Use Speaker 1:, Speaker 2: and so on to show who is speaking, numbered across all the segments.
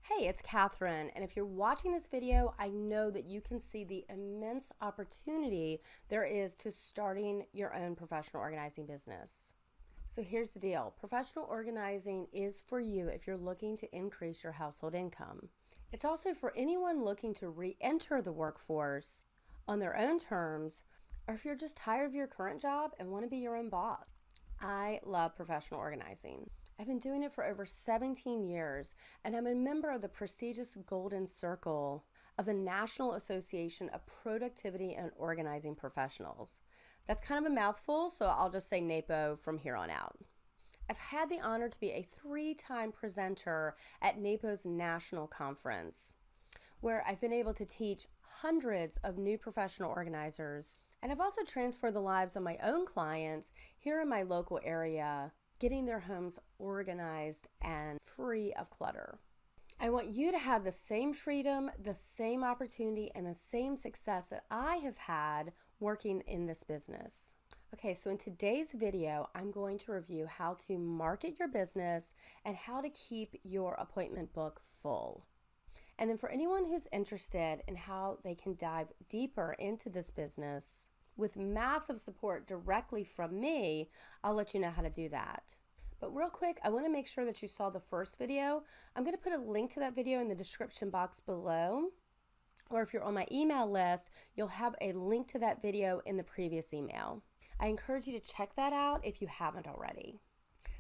Speaker 1: Hey, it's Catherine, and if you're watching this video, I know that you can see the immense opportunity there is to starting your own professional organizing business. So here's the deal. Professional organizing is for you if you're looking to increase your household income. It's also for anyone looking to re-enter the workforce on their own terms, or if you're just tired of your current job and want to be your own boss. I love professional organizing. I've been doing it for over 17 years, and I'm a member of the prestigious Golden Circle of the National Association of Productivity and Organizing Professionals. That's kind of a mouthful, so I'll just say NAPO from here on out. I've had the honor to be a 3-time presenter at NAPO's national conference, where I've been able to teach hundreds of new professional organizers. And I've also transformed the lives of my own clients here in my local area, getting their homes organized and free of clutter. I want you to have the same freedom, the same opportunity, and the same success that I have had working in this business. Okay, so in today's video, I'm going to review how to market your business and how to keep your appointment book full. And then for anyone who's interested in how they can dive deeper into this business with massive support directly from me, I'll let you know how to do that. But real quick, I want to make sure that you saw the first video. I'm going to put a link to that video in the description box below. Or if you're on my email list, you'll have a link to that video in the previous email. I encourage you to check that out if you haven't already.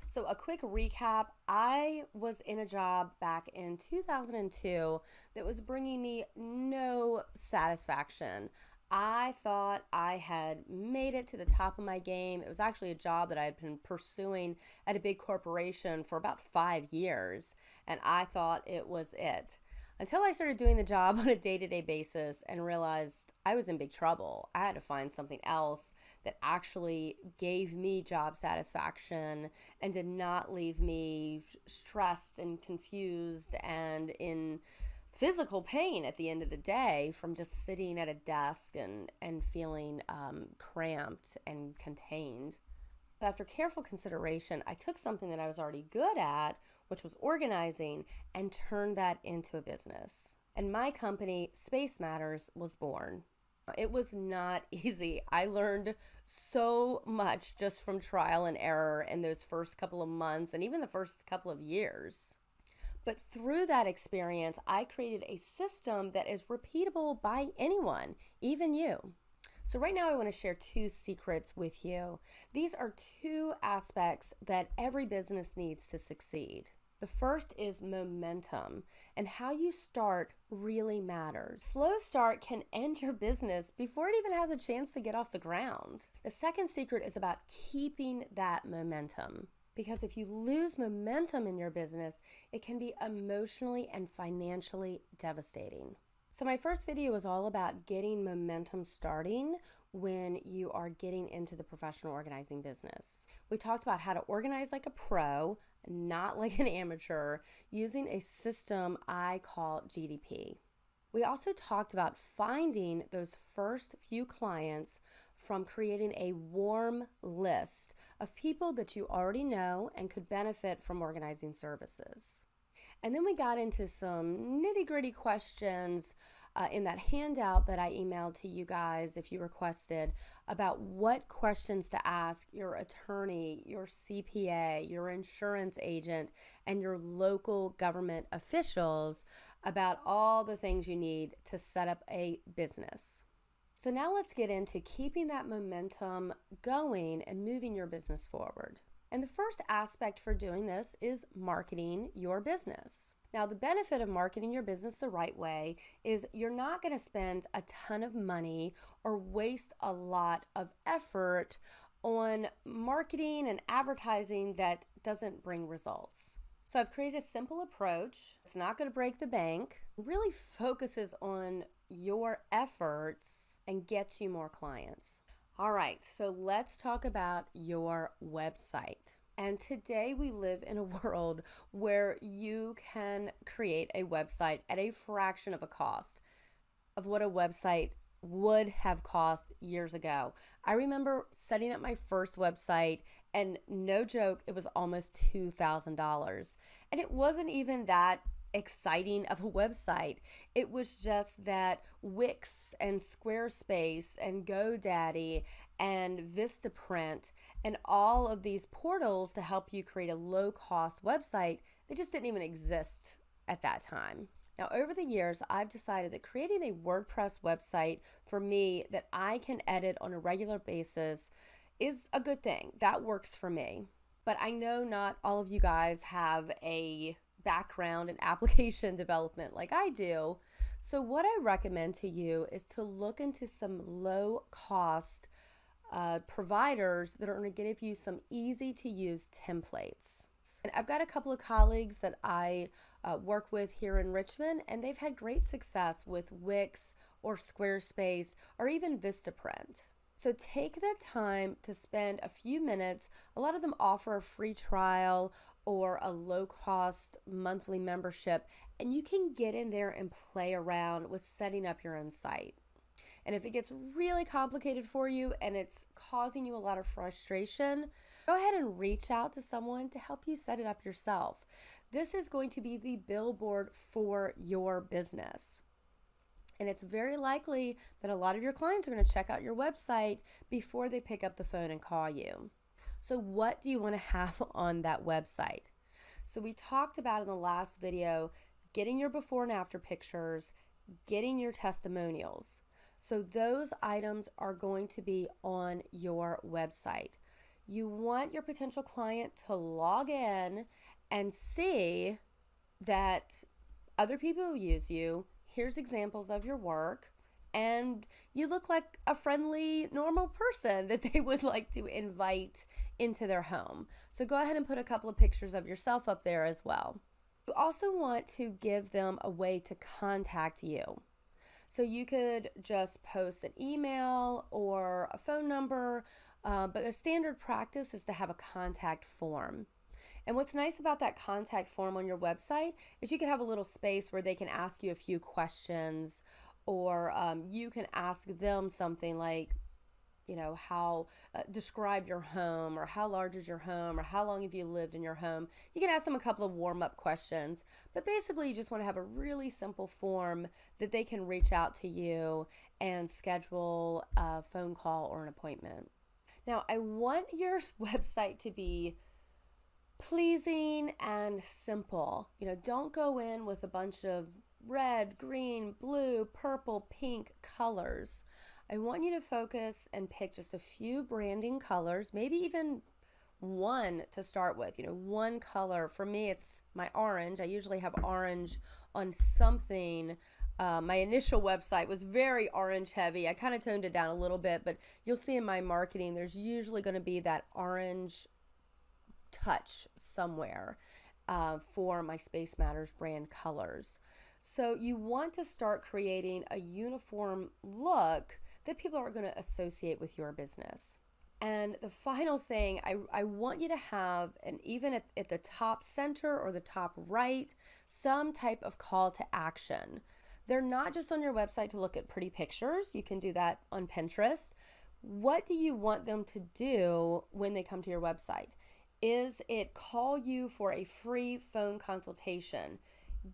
Speaker 1: So a quick recap, I was in a job back in 2002 that was bringing me no satisfaction. I thought I had made it to the top of my game. It was actually a job that I had been pursuing at a big corporation for about 5 years, and I thought it was it. Until I started doing the job on a day-to-day basis and realized I was in big trouble. I had to find something else that actually gave me job satisfaction and did not leave me stressed and confused and in physical pain at the end of the day from just sitting at a desk and feeling cramped and contained. But after careful consideration, I took something that I was already good at, which was organizing, and turned that into a business. And my company, Space Matters, was born. It was not easy. I learned so much just from trial and error in those first couple of months and even the first couple of years. But through that experience, I created a system that is repeatable by anyone, even you. So right now I want to share 2 secrets with you. These are 2 aspects that every business needs to succeed. The first is momentum, and how you start really matters. Slow start can end your business before it even has a chance to get off the ground. The second secret is about keeping that momentum. Because if you lose momentum in your business, it can be emotionally and financially devastating. So my first video was all about getting momentum starting when you are getting into the professional organizing business. We talked about how to organize like a pro, not like an amateur, using a system I call GDP. We also talked about finding those first few clients from creating a warm list of people that you already know and could benefit from organizing services. And then we got into some nitty-gritty questions in that handout that I emailed to you guys if you requested about what questions to ask your attorney, your CPA, your insurance agent, and your local government officials about all the things you need to set up a business. So now let's get into keeping that momentum going and moving your business forward. And the first aspect for doing this is marketing your business. Now, the benefit of marketing your business the right way is you're not going to spend a ton of money or waste a lot of effort on marketing and advertising that doesn't bring results. So I've created a simple approach. It's not going to break the bank. It really focuses on your efforts and gets you more clients. All right, so let's talk about your website. And today we live in a world where you can create a website at a fraction of a cost of what a website would have cost years ago. I remember setting up my first website, and no joke, it was almost $2,000. And it wasn't even that exciting of a website. It was just that Wix and Squarespace and GoDaddy and Vistaprint and all of these portals to help you create a low-cost website, they just didn't even exist at that time. Now, over the years, I've decided that creating a WordPress website for me that I can edit on a regular basis is a good thing. That works for me. But I know not all of you guys have a background in application development like I do. So what I recommend to you is to look into some low cost providers that are going to give you some easy to use templates. And I've got a couple of colleagues that I work with here in Richmond, and they've had great success with Wix or Squarespace or even Vistaprint. So take the time to spend a few minutes. A lot of them offer a free trial or a low-cost monthly membership, and you can get in there and play around with setting up your own site. And if it gets really complicated for you and it's causing you a lot of frustration, go ahead and reach out to someone to help you set it up yourself. This is going to be the billboard for your business. And it's very likely that a lot of your clients are going to check out your website before they pick up the phone and call you. So what do you want to have on that website? So we talked about in the last video, getting your before and after pictures, getting your testimonials. So those items are going to be on your website. You want your potential client to log in and see that other people use you. Here's examples of your work, and you look like a friendly, normal person that they would like to invite into their home. So go ahead and put a couple of pictures of yourself up there as well. You also want to give them a way to contact you. So you could just post an email or a phone number, but a standard practice is to have a contact form. And what's nice about that contact form on your website is you can have a little space where they can ask you a few questions, or you can ask them something like, how describe your home, or how large is your home, or how long have you lived in your home. You can ask them a couple of warm-up questions, but basically you just want to have a really simple form that they can reach out to you and schedule a phone call or an appointment. Now, I want your website to be pleasing and simple. Don't go in with a bunch of red, green, blue, purple, pink colors. I want you to focus and pick just a few branding colors, maybe even one to start with. One color. For me, it's my orange. I usually have orange on something. My initial website was very orange heavy. I kind of toned it down a little bit, but you'll see in my marketing, there's usually going to be that orange touch somewhere for my Space Matters brand colors. So you want to start creating a uniform look that people are going to associate with your business. And the final thing, I want you to have, and even at the top center or the top right, some type of call to action. They're not just on your website to look at pretty pictures. You can do that on Pinterest. What do you want them to do when they come to your website? Is it call you for a free phone consultation?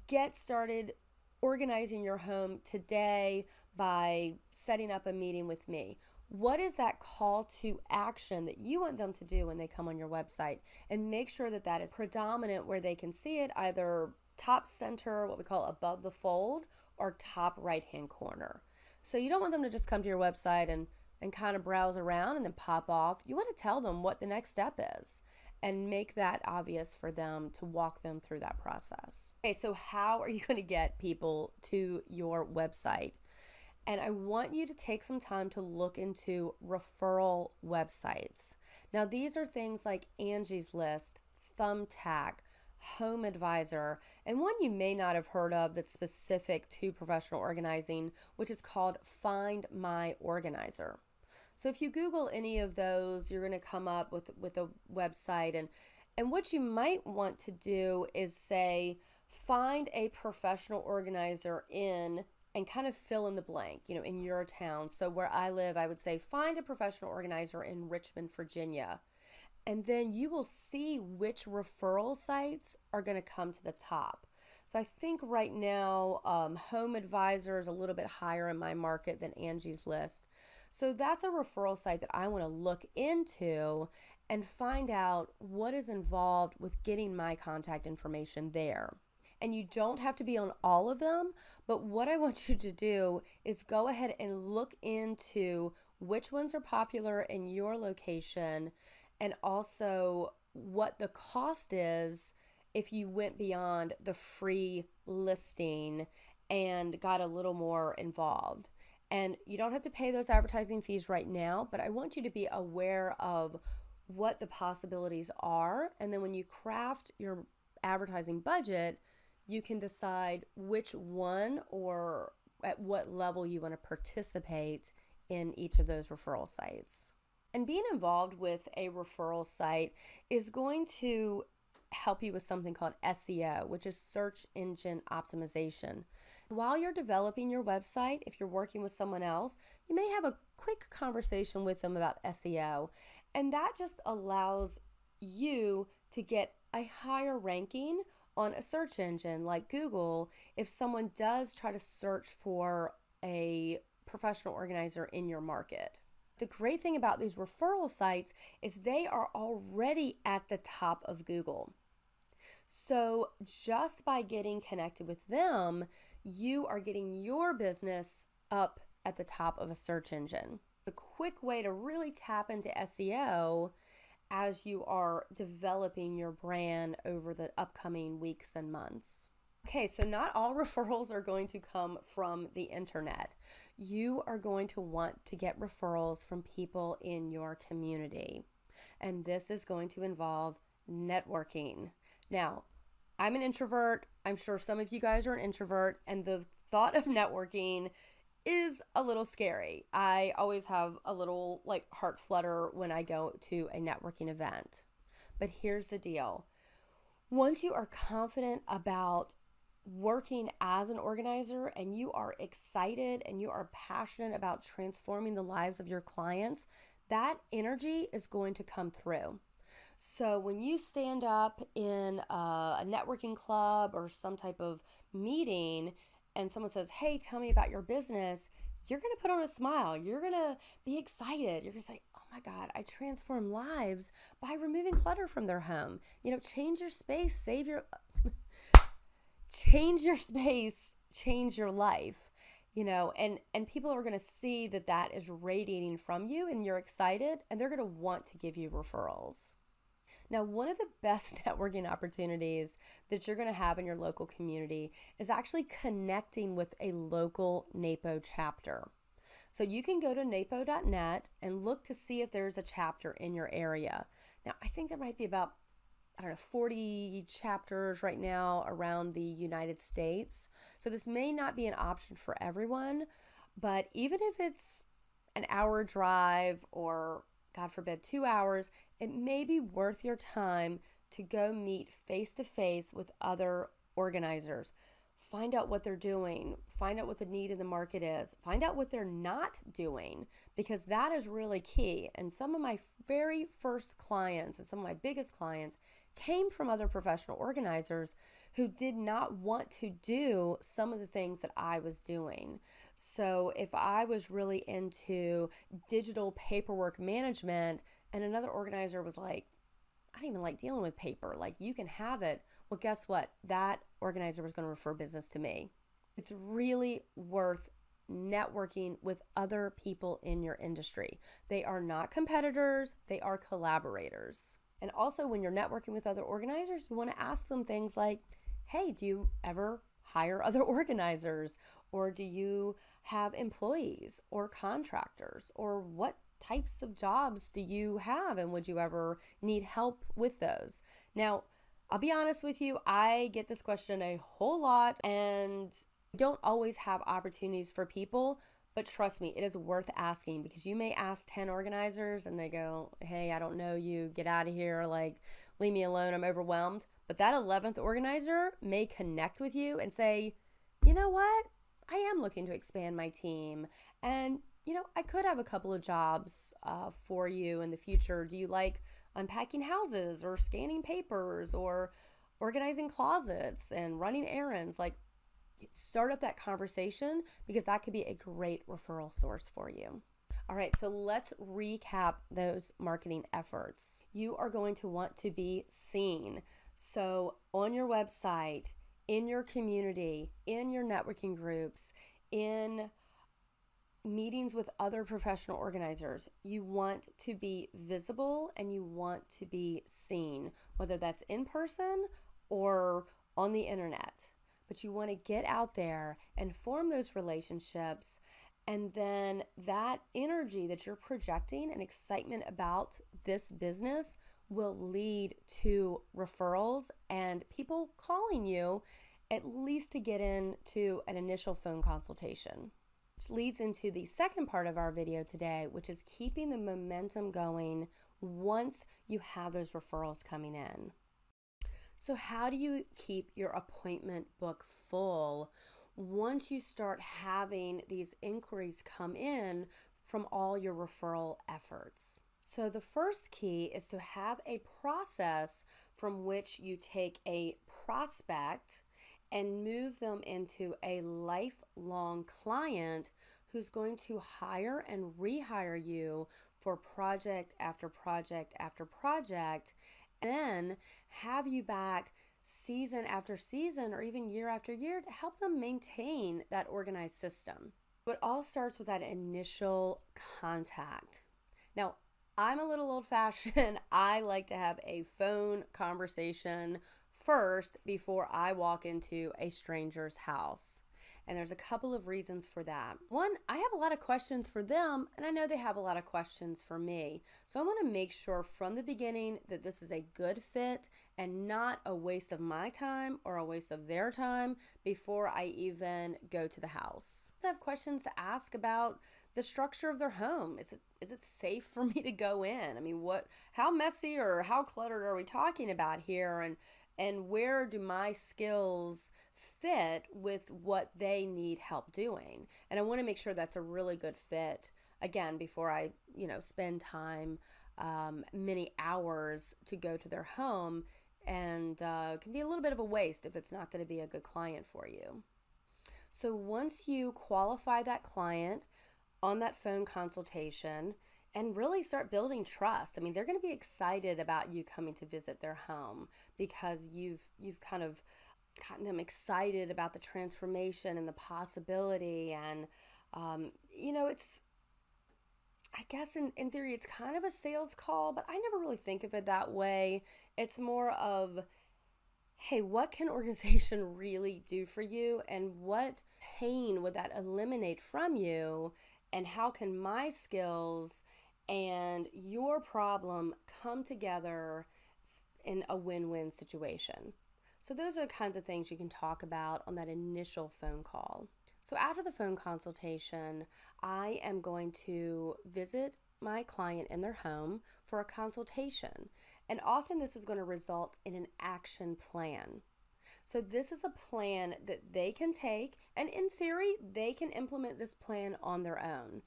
Speaker 1: Get started organizing your home today by setting up a meeting with me. What is that call to action that you want them to do when they come on your website? And make sure that that is predominant where they can see it, either top center, what we call above the fold, or top right-hand corner. So you don't want them to just come to your website and kind of browse around and then pop off. You want to tell them what the next step is and make that obvious for them to walk them through that process. Okay, so how are you going to get people to your website? And I want you to take some time to look into referral websites. Now, these are things like Angie's List, Thumbtack, Home Advisor, and one you may not have heard of that's specific to professional organizing, which is called Find My Organizer. So if you Google any of those, you're going to come up with a website. And what you might want to do is say, find a professional organizer in, and kind of fill in the blank, in your town. So where I live, I would say, find a professional organizer in Richmond, Virginia. And then you will see which referral sites are going to come to the top. So I think right now, Home Advisor is a little bit higher in my market than Angie's List. So that's a referral site that I want to look into and find out what is involved with getting my contact information there. And you don't have to be on all of them, but what I want you to do is go ahead and look into which ones are popular in your location and also what the cost is if you went beyond the free listing and got a little more involved. And you don't have to pay those advertising fees right now, but I want you to be aware of what the possibilities are. And then when you craft your advertising budget, you can decide which one or at what level you want to participate in each of those referral sites. And being involved with a referral site is going to help you with something called SEO, which is search engine optimization. While you're developing your website, if you're working with someone else, you may have a quick conversation with them about SEO, and that just allows you to get a higher ranking on a search engine like Google if someone does try to search for a professional organizer in your market. The great thing about these referral sites is they are already at the top of Google. So just by getting connected with them, you are getting your business up at the top of a search engine. A quick way to really tap into SEO as you are developing your brand over the upcoming weeks and months. Okay, so not all referrals are going to come from the internet. You are going to want to get referrals from people in your community. And this is going to involve networking. Now, I'm an introvert. I'm sure some of you guys are an introvert, and the thought of networking is a little scary. I always have a little heart flutter when I go to a networking event. But here's the deal. Once you are confident about working as an organizer and you are excited and you are passionate about transforming the lives of your clients, that energy is going to come through. So when you stand up in a networking club or some type of meeting and someone says, hey, tell me about your business, you're going to put on a smile. You're going to be excited. You're going to say, oh my God, I transform lives by removing clutter from their home. Change your space, change your space, change your life, and people are going to see that is radiating from you and you're excited and they're going to want to give you referrals. Now, one of the best networking opportunities that you're going to have in your local community is actually connecting with a local NAPO chapter. So you can go to napo.net and look to see if there's a chapter in your area. Now, I think there might be about 40 chapters right now around the United States. So this may not be an option for everyone, but even if it's an hour drive or God forbid 2 hours, it may be worth your time to go meet face to face with other organizers. Find out what they're doing, find out what the need in the market is, find out what they're not doing, because that is really key. And some of my very first clients and some of my biggest clients came from other professional organizers who did not want to do some of the things that I was doing. So if I was really into digital paperwork management and another organizer was like, I don't even like dealing with paper, you can have it. Well, guess what? That organizer was going to refer business to me. It's really worth networking with other people in your industry. They are not competitors, they are collaborators. And also when you're networking with other organizers, you want to ask them things like, hey, do you ever hire other organizers? Or do you have employees or contractors? Or what types of jobs do you have? And would you ever need help with those? Now, I'll be honest with you, I get this question a whole lot and don't always have opportunities for people. But trust me, it is worth asking, because you may ask 10 organizers and they go, hey, I don't know you, get out of here, leave me alone, I'm overwhelmed. But that 11th organizer may connect with you and say, you know what, I am looking to expand my team, and I could have a couple of jobs for you in the future. Do you like unpacking houses or scanning papers or organizing closets and running errands. Like, start up that conversation because that could be a great referral source for you. All right, so let's recap those marketing efforts. You are going to want to be seen. So on your website, in your community, in your networking groups, in meetings with other professional organizers, you want to be visible and you want to be seen, whether that's in person or on the internet. But you want to get out there and form those relationships, and then that energy that you're projecting and excitement about this business will lead to referrals and people calling you, at least to get into an initial phone consultation. Which leads into the second part of our video today, which is keeping the momentum going once you have those referrals coming in. So how do you keep your appointment book full once you start having these inquiries come in from all your referral efforts? So the first key is to have a process from which you take a prospect and move them into a lifelong client who's going to hire and rehire you for project after project after project, and then have you back season after season or even year after year to help them maintain that organized system. But it all starts with that initial contact. Now, I'm a little old-fashioned. I like to have a phone conversation first before I walk into a stranger's house. And there's a couple of reasons for that. One, I have a lot of questions for them, and I know they have a lot of questions for me. So I want to make sure from the beginning that this is a good fit and not a waste of my time or a waste of their time before I even go to the house. I have questions to ask about the structure of their home. Is it safe for me to go in? I mean, how messy or how cluttered are we talking about here? And where do my skills fit with what they need help doing? And I want to make sure that's a really good fit, again, before I, spend time, many hours to go to their home, and can be a little bit of a waste if it's not going to be a good client for you. So once you qualify that client on that phone consultation, and really start building trust. I mean, they're going to be excited about you coming to visit their home because you've kind of gotten them excited about the transformation and the possibility. And, it's, I guess in theory, it's kind of a sales call, but I never really think of it that way. It's more of, hey, what can organization really do for you? And what pain would that eliminate from you? And how can my skills and your problem come together in a win-win situation? So those are the kinds of things you can talk about on that initial phone call. So after the phone consultation, I am going to visit my client in their home for a consultation. And often this is going to result in an action plan. So this is a plan that they can take, and in theory, they can implement this plan on their own.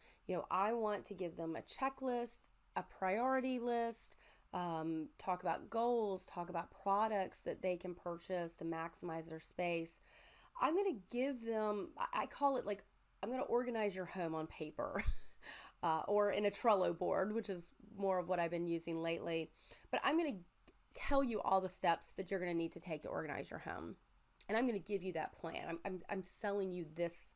Speaker 1: I want to give them a checklist, a priority list, talk about goals, talk about products that they can purchase to maximize their space. I'm going to give them, I call it like, I'm going to organize your home on paper or in a Trello board, which is more of what I've been using lately. But I'm going to tell you all the steps that you're going to need to take to organize your home. And I'm going to give you that plan. I'm selling you this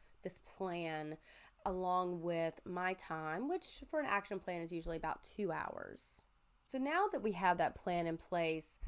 Speaker 1: plan along with my time, which for an action plan is usually about 2 hours. So now that we have that plan in place,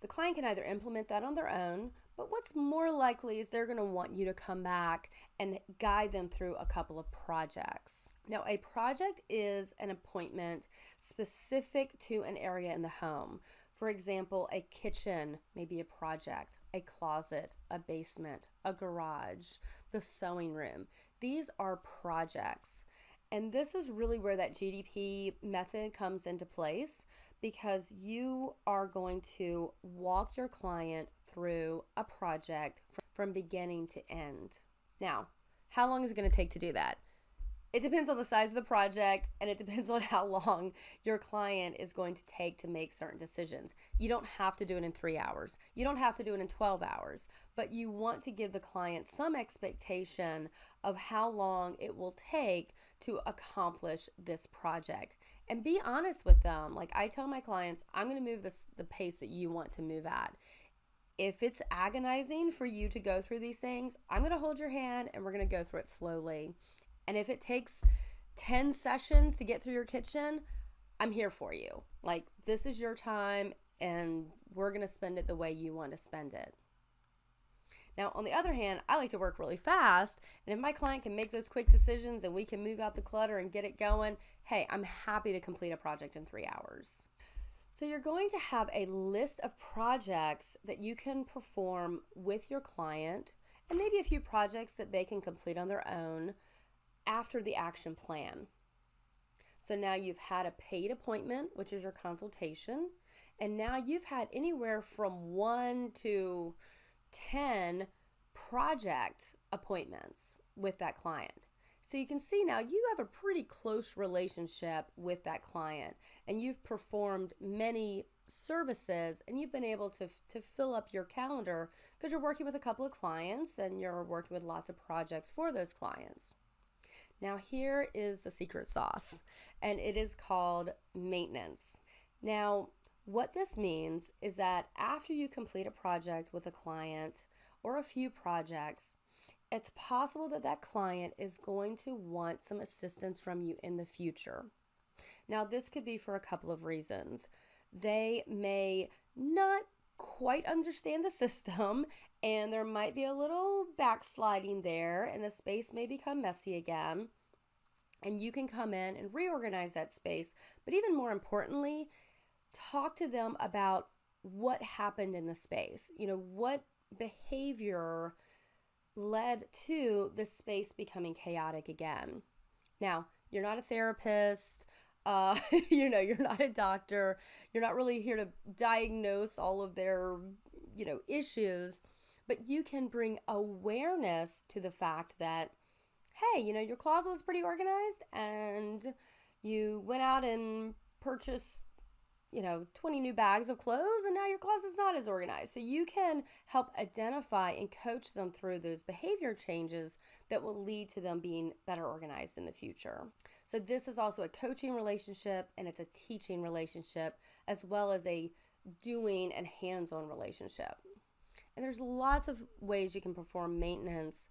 Speaker 1: the client can either implement that on their own, but what's more likely is they're going to want you to come back and guide them through a couple of projects. Now, a project is an appointment specific to an area in the home. For example, a kitchen may be a project, a closet, a basement, a garage, the sewing room. These are projects. And this is really where that GDP method comes into place, because you are going to walk your client through a project from beginning to end. Now, how long is it going to take to do that? It depends on the size of the project, and it depends on how long your client is going to take to make certain decisions. You don't have to do it in 3 hours. You don't have to do it in 12 hours, but you want to give the client some expectation of how long it will take to accomplish this project. And be honest with them. Like I tell my clients, I'm going to move the pace that you want to move at. If it's agonizing for you to go through these things, I'm going to hold your hand and we're going to go through it slowly. And if it takes 10 sessions to get through your kitchen, I'm here for you. Like, this is your time and we're going to spend it the way you want to spend it. Now, on the other hand, I like to work really fast. And if my client can make those quick decisions and we can move out the clutter and get it going, hey, I'm happy to complete a project in 3 hours. So you're going to have a list of projects that you can perform with your client and maybe a few projects that they can complete on their own after the action plan. So now you've had a paid appointment, which is your consultation, and now you've had anywhere from 1 to 10 project appointments with that client. So you can see now you have a pretty close relationship with that client, and you've performed many services and you've been able to fill up your calendar because you're working with a couple of clients and you're working with lots of projects for those clients. Now here is the secret sauce, and it is called maintenance. Now, what this means is that after you complete a project with a client or a few projects, it's possible that that client is going to want some assistance from you in the future. Now, this could be for a couple of reasons. They may not quite understand the system, and there might be a little backsliding there, and the space may become messy again. And you can come in and reorganize that space. But even more importantly, talk to them about what happened in the space. You know, what behavior led to the space becoming chaotic again. Now, you're not a therapist. You're not a doctor. You're not really here to diagnose all of their, issues. But you can bring awareness to the fact that, hey, your closet was pretty organized and you went out and purchased 20 new bags of clothes, and now your closet's not as organized. So you can help identify and coach them through those behavior changes that will lead to them being better organized in the future. So this is also a coaching relationship, and it's a teaching relationship, as well as a doing and hands-on relationship. And there's lots of ways you can perform maintenance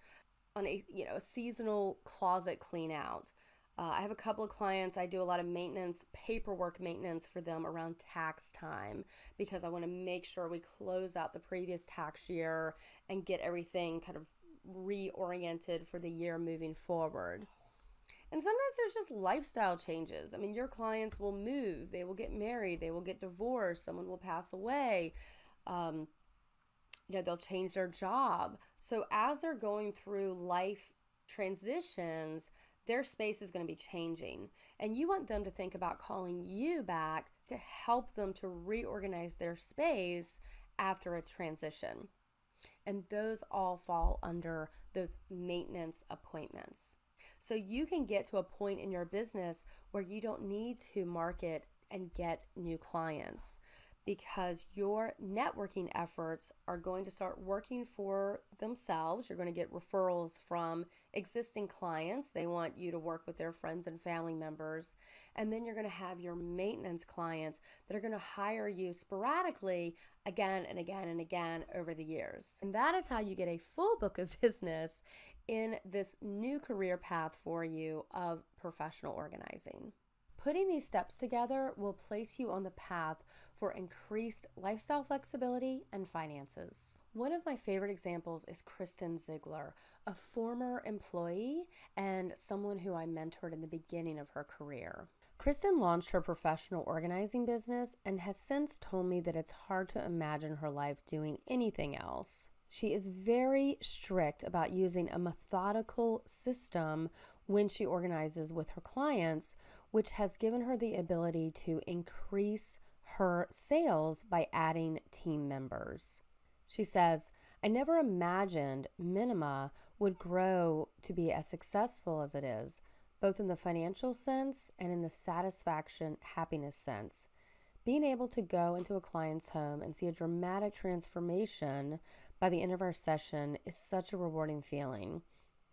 Speaker 1: on a seasonal closet clean out. I have a couple of clients. I do a lot of paperwork maintenance for them around tax time, because I want to make sure we close out the previous tax year and get everything kind of reoriented for the year moving forward. And sometimes there's just lifestyle changes. I mean, your clients will move, they will get married, they will get divorced, someone will pass away. They'll change their job. So as they're going through life transitions, their space is going to be changing. And you want them to think about calling you back to help them to reorganize their space after a transition. And those all fall under those maintenance appointments. So you can get to a point in your business where you don't need to market and get new clients, because your networking efforts are going to start working for themselves. You're going to get referrals from existing clients. They want you to work with their friends and family members. And then you're going to have your maintenance clients that are going to hire you sporadically again and again and again over the years. And that is how you get a full book of business in this new career path for you of professional organizing. Putting these steps together will place you on the path for increased lifestyle flexibility and finances. One of my favorite examples is Kristen Ziegler, a former employee and someone who I mentored in the beginning of her career. Kristen launched her professional organizing business and has since told me that it's hard to imagine her life doing anything else. She is very strict about using a methodical system when she organizes with her clients, which has given her the ability to increase her sales by adding team members. She says, "I never imagined Minima would grow to be as successful as it is, both in the financial sense and in the satisfaction, happiness sense. Being able to go into a client's home and see a dramatic transformation by the end of our session is such a rewarding feeling,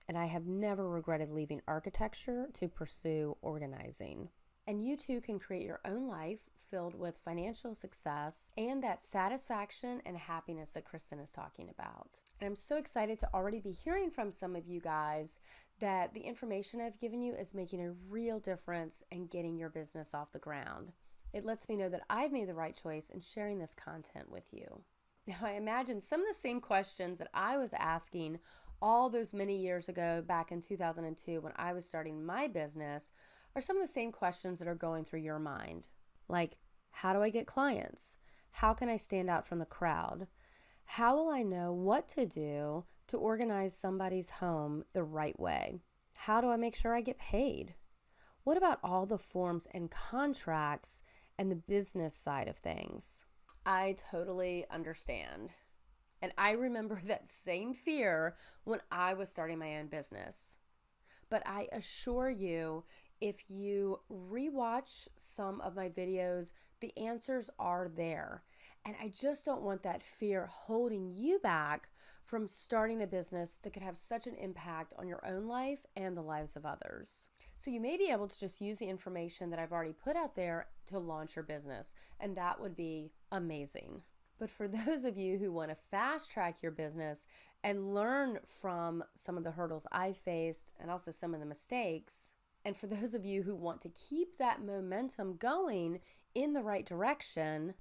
Speaker 1: and I have never regretted leaving architecture to pursue organizing. And you too can create your own life filled with financial success and that satisfaction and happiness that Kristen is talking about. And I'm so excited to already be hearing from some of you guys that the information I've given you is making a real difference in getting your business off the ground. It lets me know that I've made the right choice in sharing this content with you. Now, I imagine some of the same questions that I was asking all those many years ago back in 2002 when I was starting my business are some of the same questions that are going through your mind. Like, how do I get clients? How can I stand out from the crowd? How will I know what to do to organize somebody's home the right way? How do I make sure I get paid? What about all the forms and contracts and the business side of things? I totally understand. And I remember that same fear when I was starting my own business. But I assure you, if you rewatch some of my videos, the answers are there. And I just don't want that fear holding you back from starting a business that could have such an impact on your own life and the lives of others. So you may be able to just use the information that I've already put out there to launch your business, and that would be amazing. But for those of you who want to fast track your business and learn from some of the hurdles I faced and also some of the mistakes, and for those of you who want to keep that momentum going in the right direction,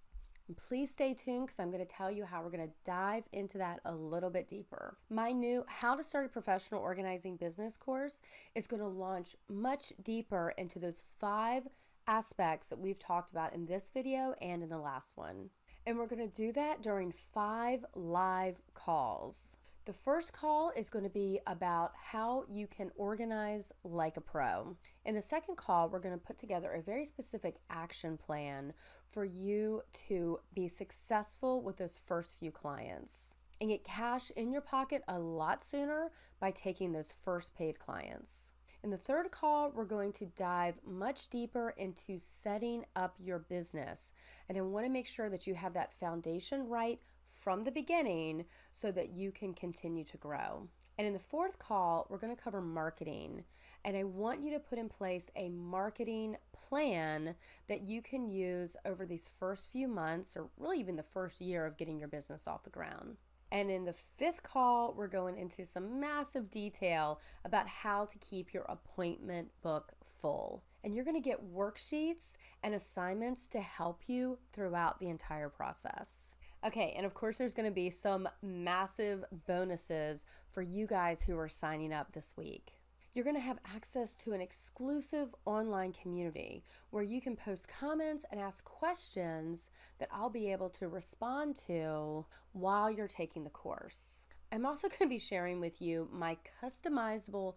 Speaker 1: please stay tuned because I'm going to tell you how we're going to dive into that a little bit deeper. My new How to Start a Professional Organizing Business course is going to launch much deeper into those 5 aspects that we've talked about in this video and in the last one. And we're going to do that during 5 live calls. The first call is going to be about how you can organize like a pro. In the second call, we're going to put together a very specific action plan for you to be successful with those first few clients and get cash in your pocket a lot sooner by taking those first paid clients. In the third call, we're going to dive much deeper into setting up your business. And I want to make sure that you have that foundation right from the beginning so that you can continue to grow. And in the fourth call, we're going to cover marketing. And I want you to put in place a marketing plan that you can use over these first few months, or really even the first year of getting your business off the ground. And in the fifth call, we're going into some massive detail about how to keep your appointment book full. And you're going to get worksheets and assignments to help you throughout the entire process. Okay, and of course there's going to be some massive bonuses for you guys who are signing up this week. You're going to have access to an exclusive online community where you can post comments and ask questions that I'll be able to respond to while you're taking the course. I'm also going to be sharing with you my customizable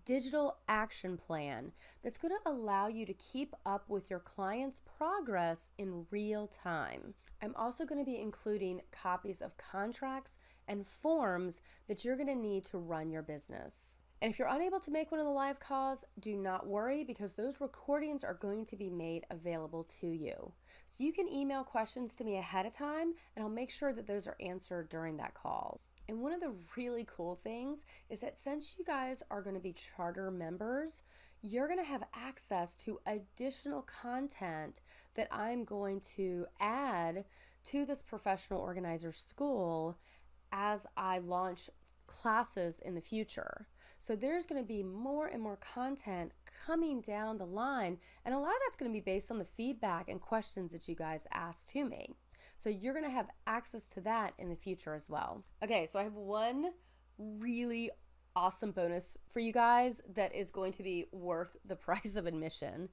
Speaker 1: digital action plan that's going to allow you to keep up with your clients' progress in real time. I'm also going to be including copies of contracts and forms that you're going to need to run your business. And if you're unable to make one of the live calls, do not worry because those recordings are going to be made available to you. So you can email questions to me ahead of time and I'll make sure that those are answered during that call. And one of the really cool things is that since you guys are going to be charter members, you're going to have access to additional content that I'm going to add to this professional organizer school as I launch classes in the future. So there's going to be more and more content coming down the line, and a lot of that's going to be based on the feedback and questions that you guys ask to me. So you're going to have access to that in the future as well. Okay, so I have one really awesome bonus for you guys that is going to be worth the price of admission.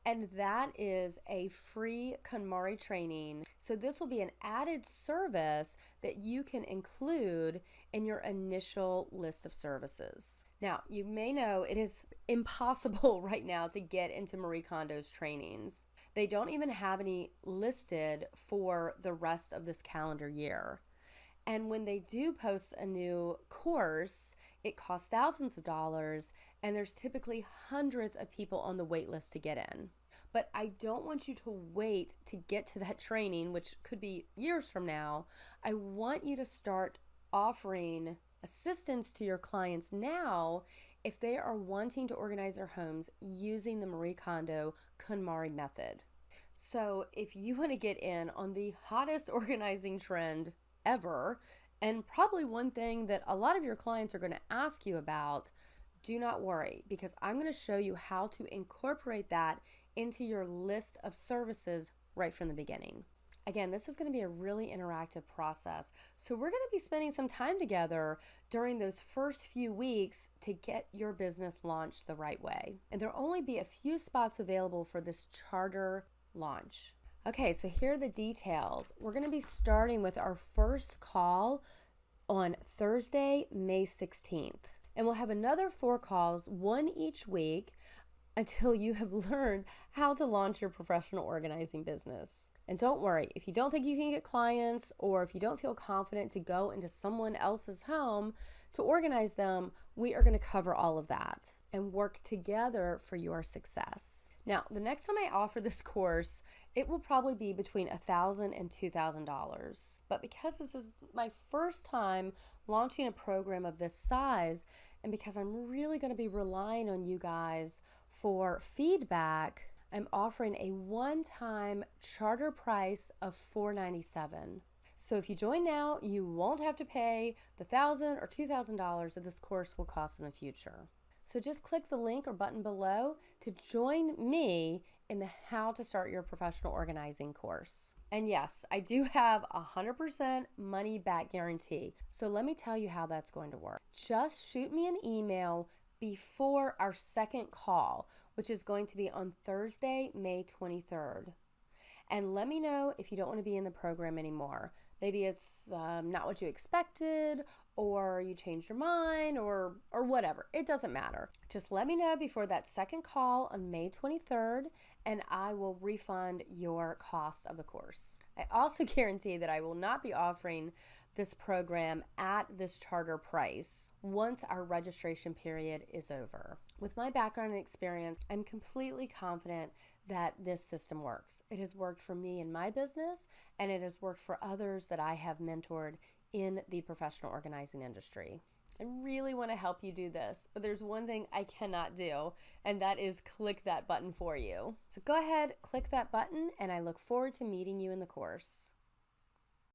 Speaker 1: And that is a free KonMari training. So this will be an added service that you can include in your initial list of services. Now, you may know it is impossible right now to get into Marie Kondo's trainings. They don't even have any listed for the rest of this calendar year. And when they do post a new course, It costs thousands of dollars, and there's typically hundreds of people on the wait list to get in. But I don't want you to wait to get to that training, which could be years from now. I want you to start offering assistance to your clients now if they are wanting to organize their homes using the Marie Kondo KonMari method. So if you want to get in on the hottest organizing trend ever, and probably one thing that a lot of your clients are going to ask you about, do not worry, because I'm going to show you how to incorporate that into your list of services right from the beginning. Again, this is going to be a really interactive process. So we're going to be spending some time together during those first few weeks to get your business launched the right way. And there'll only be a few spots available for this charter launch. Okay, so here are the details. We're going to be starting with our first call on Thursday, May 16th. And we'll have another 4 calls, one each week, until you have learned how to launch your professional organizing business. And don't worry, if you don't think you can get clients, or if you don't feel confident to go into someone else's home to organize them, we are going to cover all of that and work together for your success. Now, the next time I offer this course, it will probably be between $1,000 and $2,000. But because this is my first time launching a program of this size, and because I'm really going to be relying on you guys for feedback, I'm offering a one-time charter price of $497. So if you join now, you won't have to pay the $1,000 or $2,000 that this course will cost in the future. So just click the link or button below to join me in the How to Start Your Professional Organizing course. And yes, I do have a 100% money back guarantee. So let me tell you how that's going to work. Just shoot me an email before our second call, which is going to be on Thursday, May 23rd. And let me know if you don't want to be in the program anymore. Maybe it's not what you expected, or you changed your mind, or whatever. It doesn't matter. Just let me know before that second call on May 23rd, and I will refund your cost of the course. I also guarantee that I will not be offering this program at this charter price once our registration period is over. With my background and experience, I'm completely confident that this system works. It has worked for me in my business, and it has worked for others that I have mentored in the professional organizing industry. I really want to help you do this, but there's one thing I cannot do, and that is click that button for you. So go ahead, click that button, and I look forward to meeting you in the course.